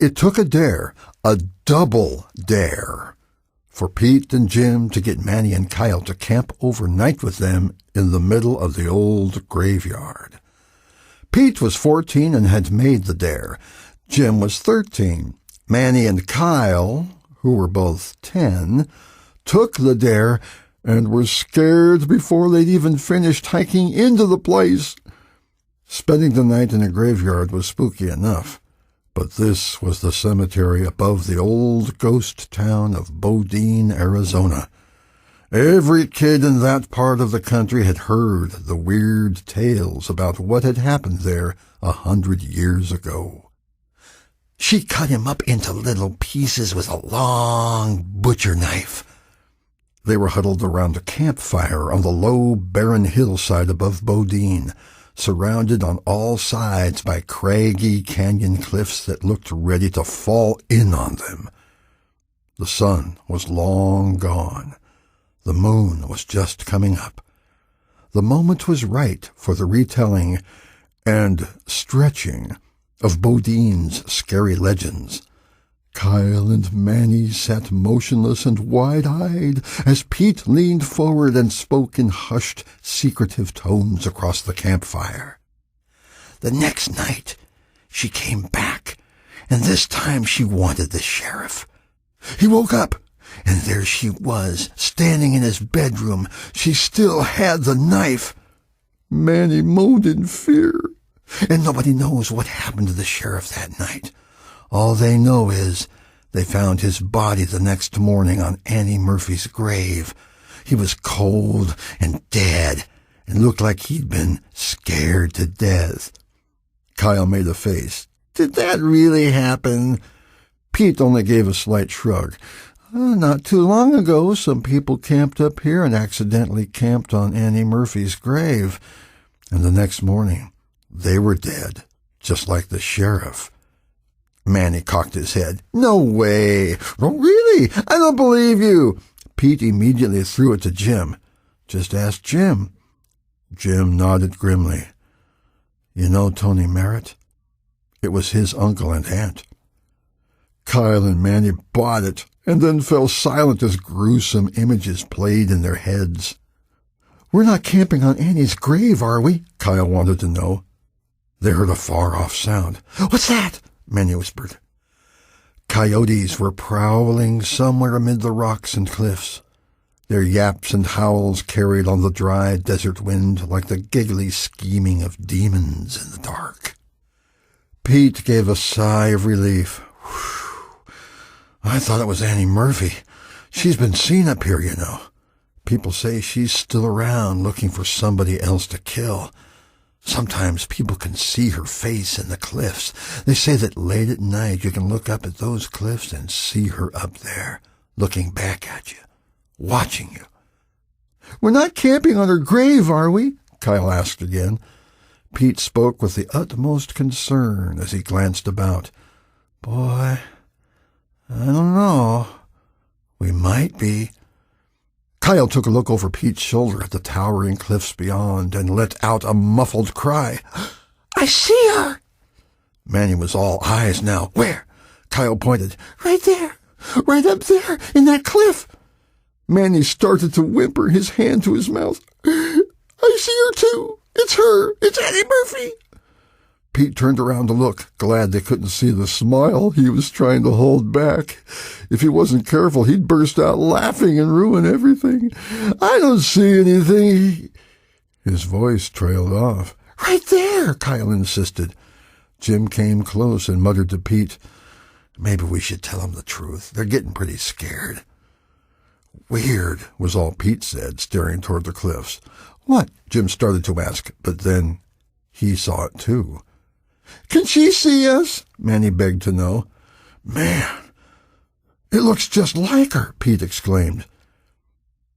It took a double dare, for Pete and Jim to get Manny and Kyle to camp overnight with them in the middle of the old graveyard. Pete was 14 and had made the dare. Jim was 13. Manny and Kyle, who were both 10, took the dare and were scared before they'd even finished hiking into the place. Spending the night in a graveyard was spooky enough, but this was the cemetery above the old ghost town of Bodine, Arizona. Every kid in that part of the country had heard the weird tales about what had happened there 100 years ago. She cut him up into little pieces with a long butcher knife. They were huddled around a campfire on the low, barren hillside above Bodine, surrounded on all sides by craggy canyon cliffs that looked ready to fall in on them. The sun was long gone. The moon was just coming up. The moment was right for the retelling and stretching of Bodine's scary legends. Kyle and Manny sat motionless and wide-eyed as Pete leaned forward and spoke in hushed, secretive tones across the campfire. The next night, she came back, and this time she wanted the sheriff. He woke up, and there she was, standing in his bedroom. She still had the knife. Manny moaned in fear, and nobody knows what happened to the sheriff that night. All they know is they found his body the next morning on Annie Murphy's grave. He was cold and dead and looked like he'd been scared to death. Kyle made a face. Did that really happen? Pete only gave a slight shrug. Not too long ago, some people camped up here and accidentally camped on Annie Murphy's grave. And the next morning, they were dead, just like the sheriff. Manny cocked his head. No way! Oh, really? I don't believe you! Pete immediately threw it to Jim. Just ask Jim. Jim nodded grimly. You know Tony Merritt? It was his uncle and aunt. Kyle and Manny bought it, and then fell silent as gruesome images played in their heads. We're not camping on Annie's grave, are we? Kyle wanted to know. They heard a far-off sound. What's that? Manny whispered. Coyotes were prowling somewhere amid the rocks and cliffs. Their yaps and howls carried on the dry desert wind like the giggly scheming of demons in the dark. Pete gave a sigh of relief. Whew. I thought it was Annie Murphy. She's been seen up here, you know. People say she's still around looking for somebody else to kill. Sometimes people can see her face in the cliffs. They say that late at night you can look up at those cliffs and see her up there, looking back at you, watching you. We're not camping on her grave, are we? Kyle asked again. Pete spoke with the utmost concern as he glanced about. Boy, I don't know. We might be. Kyle took a look over Pete's shoulder at the towering cliffs beyond and let out a muffled cry. I see her! Manny was all eyes now. Where? Kyle pointed. Right there. Right up there in that cliff. Manny started to whimper, his hand to his mouth. I see her too. It's her. It's Annie Murphy. Pete turned around to look, glad they couldn't see the smile he was trying to hold back. If he wasn't careful, he'd burst out laughing and ruin everything. I don't see anything. His voice trailed off. Right there, Kyle insisted. Jim came close and muttered to Pete, Maybe we should tell them the truth. They're getting pretty scared. Weird, was all Pete said, staring toward the cliffs. What? Jim started to ask, but then he saw it too. Can she see us? Manny begged to know. Man, it looks just like her, Pete exclaimed.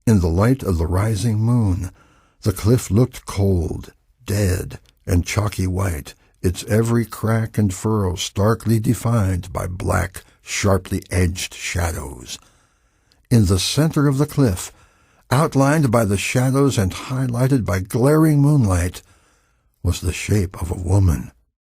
In the light of the rising moon, the cliff looked cold, dead, and chalky white, its every crack and furrow starkly defined by black, sharply edged shadows. In the center of the cliff, outlined by the shadows and highlighted by glaring moonlight, was the shape of a woman.